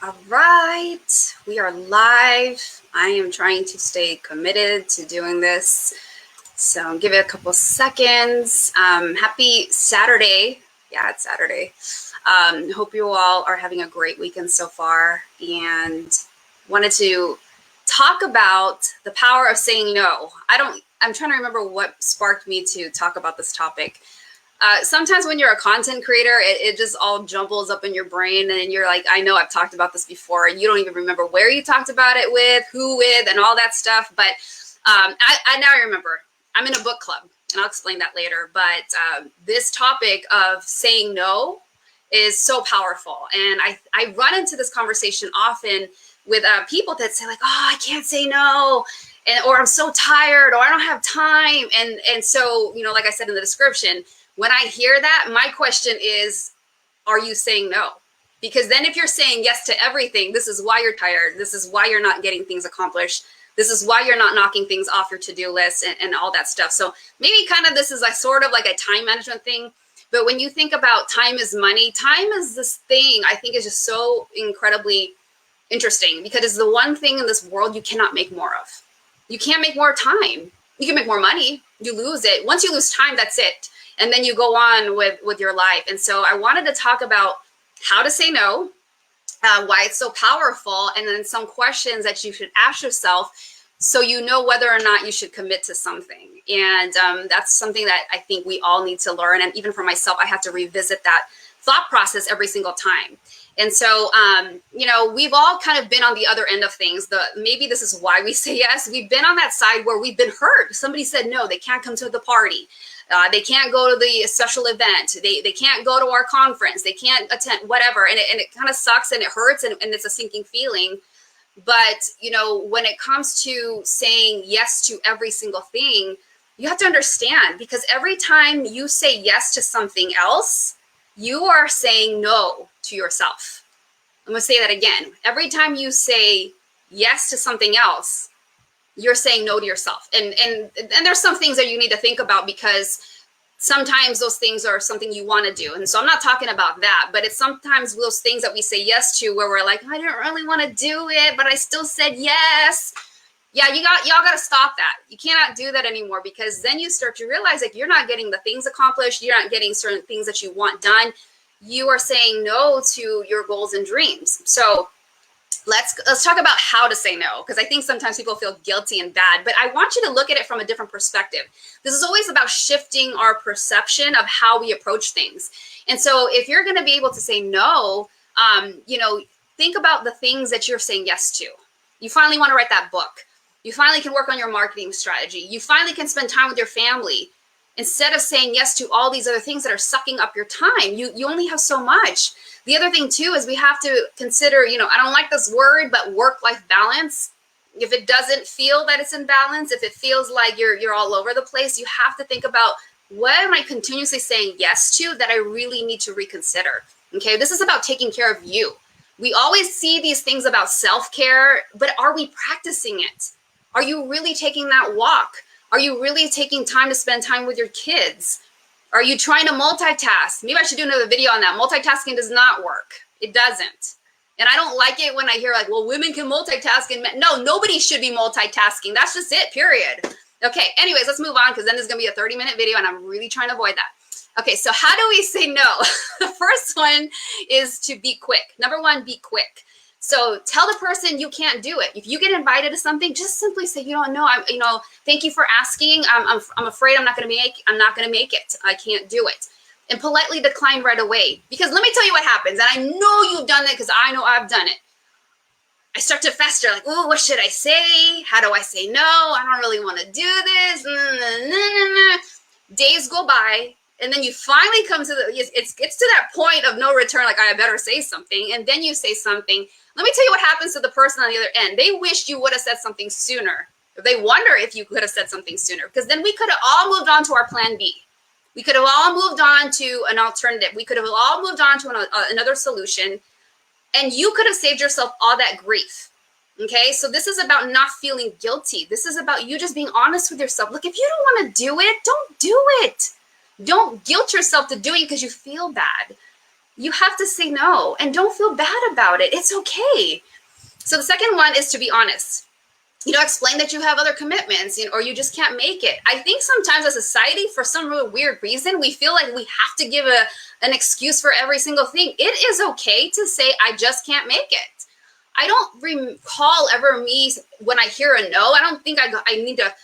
All right, we are live. I am trying to stay committed to doing this. So give it a couple seconds. Happy Saturday. Yeah, it's Saturday. Hope you all are having a great weekend so far, and wanted to talk about the power of saying no. I'm trying to remember what sparked me to talk about this topic. Sometimes when you're a content creator, it just all jumbles up in your brain, and you're like, I know I've talked about this before, and you don't even remember where you talked about it with, who with, and all that stuff. But I now remember. I'm in a book club, and I'll explain that later. But this topic of saying no is so powerful, and I run into this conversation often with people that say like, oh, I can't say no, or I'm so tired, or I don't have time, and so like I said in the description. When I hear that, my question is, are you saying no? Because then if you're saying yes to everything, this is why you're tired. This is why you're not getting things accomplished. This is why you're not knocking things off your to-do list and all that stuff. So maybe kind of this is like sort of like a time management thing. But when you think about time is money, time is this thing I think is just so incredibly interesting because it's the one thing in this world you cannot make more of. You can't make more time. You can make more money. You lose it. Once you lose time, that's it. And then you go on with your life. And so I wanted to talk about how to say no, why it's so powerful, and then some questions that you should ask yourself so you know whether or not you should commit to something. And that's something that I think we all need to learn. And even for myself, I have to revisit that thought process every single time. And so, we've all kind of been on the other end of things. Maybe this is why we say yes. We've been on that side where we've been hurt. Somebody said no, they can't come to the party. They can't go to the special event. They can't go to our conference. They can't attend whatever. And it kind of sucks and it hurts and it's a sinking feeling. But, when it comes to saying yes to every single thing, you have to understand, because every time you say yes to something else, you are saying no to yourself. I'm going to say that again. Every time you say yes to something else, you're saying no to yourself. And there's some things that you need to think about, because sometimes those things are something you want to do. And so I'm not talking about that, but it's sometimes those things that we say yes to where we're like, I didn't really want to do it, but I still said yes. Yeah, y'all got to stop that. You cannot do that anymore, because then you start to realize like you're not getting the things accomplished. You're not getting certain things that you want done. You are saying no to your goals and dreams. So let's talk about how to say no, because I think sometimes people feel guilty and bad, but I want you to look at it from a different perspective. This is always about shifting our perception of how we approach things. And so if you're going to be able to say no, think about the things that you're saying yes to. You finally want to write that book. You finally can work on your marketing strategy. You finally can spend time with your family instead of saying yes to all these other things that are sucking up your time. You only have so much. The other thing too is we have to consider, I don't like this word, but work-life balance. If it doesn't feel that it's in balance, if it feels like you're all over the place, you have to think about, what am I continuously saying yes to that I really need to reconsider? Okay, this is about taking care of you. We always see these things about self-care, but are we practicing it? Are you really taking that walk? Are you really taking time to spend time with your kids? Are you trying to multitask? Maybe I should do another video on that. Multitasking does not work. It doesn't. And I don't like it when I hear like, well, women can multitask. And no, nobody should be multitasking. That's just it, period. Okay, anyways, let's move on, because then there's going to be a 30-minute video and I'm really trying to avoid that. Okay, so how do we say no? The first one is to be quick. Number one, be quick. So tell the person you can't do it. If you get invited to something, just simply say, no, thank you for asking. I'm afraid I'm not going to make it. I can't do it. And politely decline right away. Because let me tell you what happens. And I know you've done it, because I know I've done it. I start to fester like, oh, what should I say? How do I say no? I don't really want to do this. Days go by. And then you finally come to it's to that point of no return. Like, I better say something. And then you say something. Let me tell you what happens to the person on the other end. They wish you would have said something sooner. They wonder if you could have said something sooner, because then we could have all moved on to our plan B. We could have all moved on to an alternative. We could have all moved on to another solution, and you could have saved yourself all that grief. Okay, so this is about not feeling guilty. This is about you just being honest with yourself. Look, if you don't want to do it, don't do it. Don't guilt yourself to doing it because you feel bad. You have to say no, and don't feel bad about it. It's okay. So the second one is to be honest. Explain that you have other commitments, or you just can't make it. I think sometimes as a society, for some really weird reason, we feel like we have to give an excuse for every single thing. It is okay to say, I just can't make it. I don't recall ever me when I hear a no. I don't think I need to,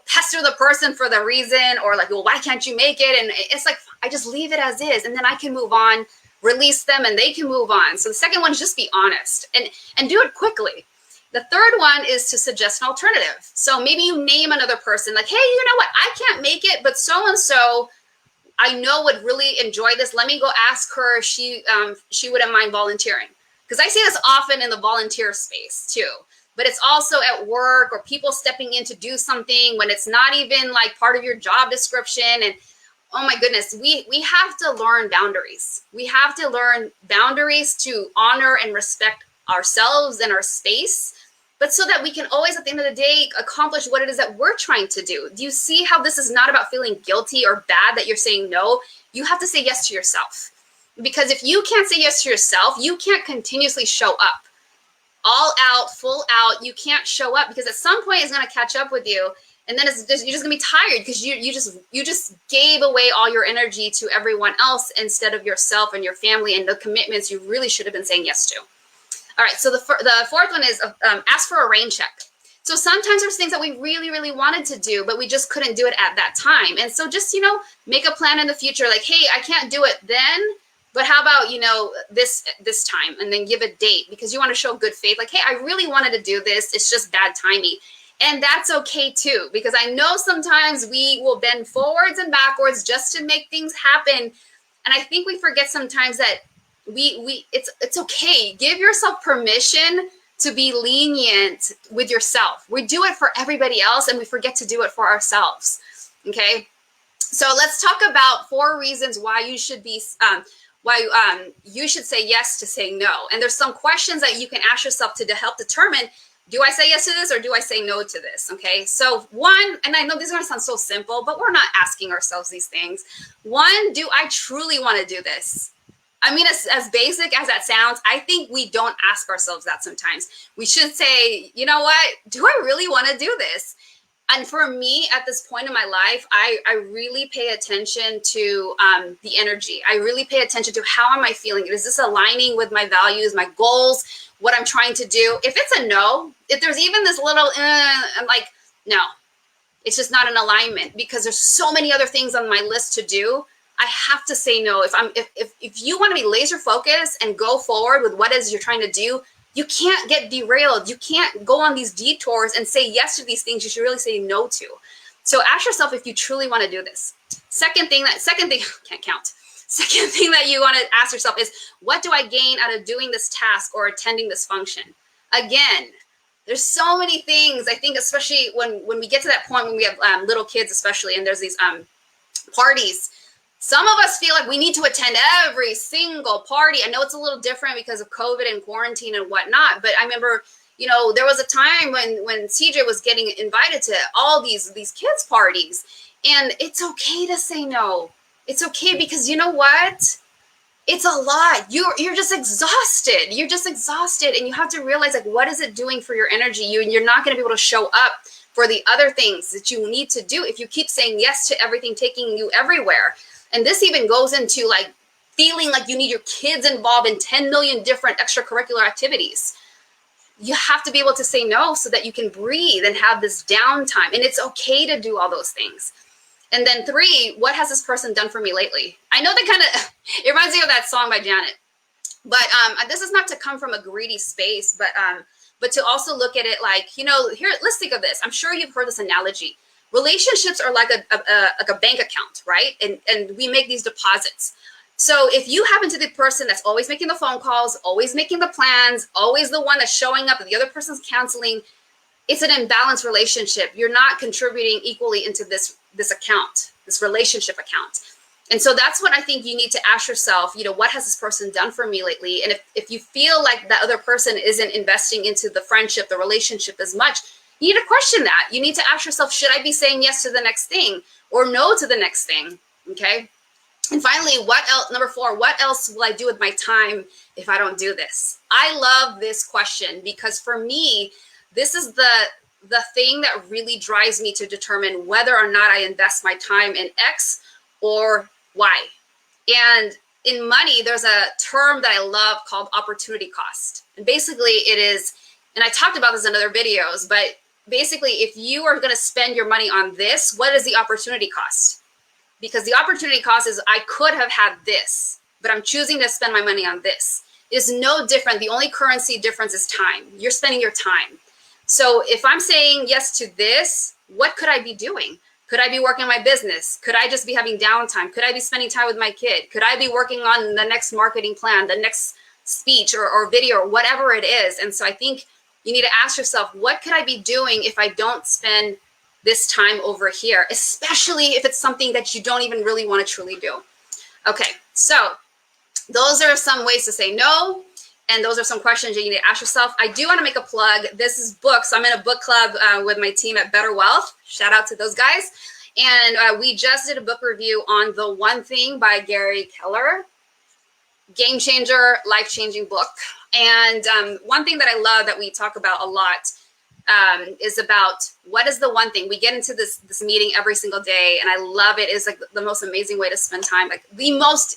pester the person for the reason, or like, well, why can't you make it? And it's like, I just leave it as is, and then I can move on, release them, and they can move on. So the second one is just be honest and do it quickly. The third one is to suggest an alternative. So maybe you name another person, like, hey, you know what? I can't make it, but so-and-so I know would really enjoy this. Let me go ask her if she wouldn't mind volunteering. Because I see this often in the volunteer space too. But it's also at work, or people stepping in to do something when it's not even like part of your job description. And oh my goodness, we have to learn boundaries. We have to learn boundaries to honor and respect ourselves and our space, but so that we can always, at the end of the day, accomplish what it is that we're trying to do. Do you see how this is not about feeling guilty or bad that you're saying no? You have to say yes to yourself. Because if you can't say yes to yourself, you can't continuously show up. All out, full out, you can't show up, because at some point it's going to catch up with you. And then you're just gonna be tired because you just gave away all your energy to everyone else instead of yourself and your family and the commitments you really should have been saying yes to. All right, so the fourth one is ask for a rain check. So sometimes there's things that we really, really wanted to do, but we just couldn't do it at that time. And so just, make a plan in the future, like, hey, I can't do it then, but how about, this time, and then give a date, because you want to show good faith. Like, hey, I really wanted to do this. It's just bad timing. And that's okay too, because I know sometimes we will bend forwards and backwards just to make things happen. And I think we forget sometimes that it's okay. Give yourself permission to be lenient with yourself. We do it for everybody else, and we forget to do it for ourselves. Okay. So let's talk about 4 reasons why you should be, you should say yes to saying no. And there's some questions that you can ask yourself to help determine, do I say yes to this or do I say no to this? Okay. So one, and I know these are going to sound so simple, but we're not asking ourselves these things. One, do I truly want to do this? I mean, as basic as that sounds, I think we don't ask ourselves that sometimes. We should say, you know what? Do I really want to do this? And for me, at this point in my life, I really pay attention to the energy. I really pay attention to how am I feeling? Is this aligning with my values, my goals, what I'm trying to do? If it's a no, if there's even this little, I'm like, no, it's just not in alignment, because there's so many other things on my list to do. I have to say no. If you want to be laser focused and go forward with what it is you're trying to do, you can't get derailed. You can't go on these detours and say yes to these things you should really say no to. So ask yourself if you truly want to do this. Second thing, can't count. Second thing that you want to ask yourself is, what do I gain out of doing this task or attending this function? Again, there's so many things. I think especially when we get to that point when we have little kids, especially, and there's these parties. Some of us feel like we need to attend every single party. I know it's a little different because of COVID and quarantine and whatnot, but I remember, there was a time when CJ was getting invited to all these kids parties, and it's okay to say no. It's okay, because you know what? It's a lot. You're just exhausted. You're just exhausted, and you have to realize, like, what is it doing for your energy? You're not going to be able to show up for the other things that you need to do if you keep saying yes to everything taking you everywhere. And this even goes into like feeling like you need your kids involved in 10 million different extracurricular activities. You have to be able to say no so that you can breathe and have this downtime. And it's okay to do all those things. And then 3, what has this person done for me lately? I know that it reminds me of that song by Janet. But this is not to come from a greedy space, but to also look at it like, here, let's think of this. I'm sure you've heard this analogy. Relationships are like a bank account, right? And we make these deposits. So if you happen to be the person that's always making the phone calls, always making the plans, always the one that's showing up and the other person's canceling, it's an imbalanced relationship. You're not contributing equally into this account, this relationship account. And so that's what I think you need to ask yourself, what has this person done for me lately? And if you feel like that other person isn't investing into the friendship, the relationship as much, you need to question that. You need to ask yourself, should I be saying yes to the next thing or no to the next thing? Okay. And finally, what else? Number 4, what else will I do with my time if I don't do this? I love this question because for me, this is the thing that really drives me to determine whether or not I invest my time in X or Y. And in money, there's a term that I love called opportunity cost. And basically it is, and I talked about this in other videos, but basically if you are going to spend your money on this, what is the opportunity cost? Because the opportunity cost is I could have had this, but I'm choosing to spend my money on this. It is no different. The only currency difference is time. You're spending your time. So if I'm saying yes to this, what could I be doing? Could I be working on my business? Could I just be having downtime? Could I be spending time with my kid? Could I be working on the next marketing plan, the next speech or video or whatever it is? And so I think you need to ask yourself, what could I be doing if I don't spend this time over here, especially if it's something that you don't even really want to truly do. Okay, so those are some ways to say no, and those are some questions that you need to ask yourself. I do want to make a plug. This is books. I'm in a book club with my team at Better Wealth. Shout out to those guys. And we just did a book review on The One Thing by Gary Keller. Game changer, life-changing book. And one thing that I love that we talk about a lot is about what is the one thing. We get into this meeting every single day, and I love it. It's like the most amazing way to spend time. Like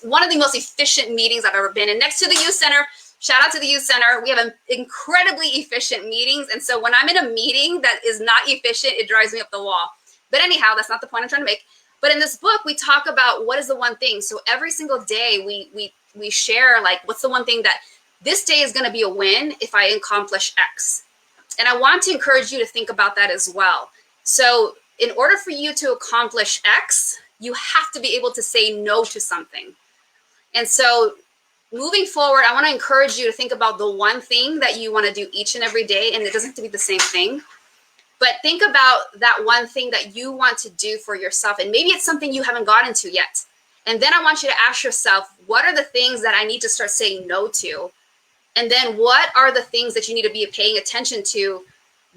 one of the most efficient meetings I've ever been in, next to the youth center. Shout out to the youth center. We have incredibly efficient meetings, and so when I'm in a meeting that is not efficient, it drives me up the wall. But anyhow, that's not the point I'm trying to make. But in this book, we talk about what is the one thing. So every single day, we share like what's the one thing that this day is going to be a win if I accomplish X. And I want to encourage you to think about that as well. So in order for you to accomplish X, you have to be able to say no to something. And so moving forward, I want to encourage you to think about the one thing that you want to do each and every day. And it doesn't have to be the same thing. But think about that one thing that you want to do for yourself. And maybe it's something you haven't gotten to yet. And then I want you to ask yourself, what are the things that I need to start saying no to? And then what are the things that you need to be paying attention to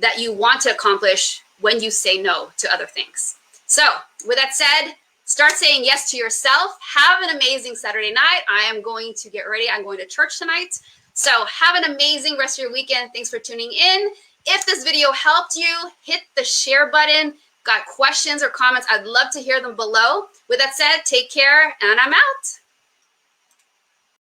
that you want to accomplish when you say no to other things? So with that said, start saying yes to yourself. Have an amazing Saturday night. I am going to get ready. I'm going to church tonight. So have an amazing rest of your weekend. Thanks for tuning in. If this video helped you, hit the share button. Got questions or comments? I'd love to hear them below. With that said, take care, and I'm out.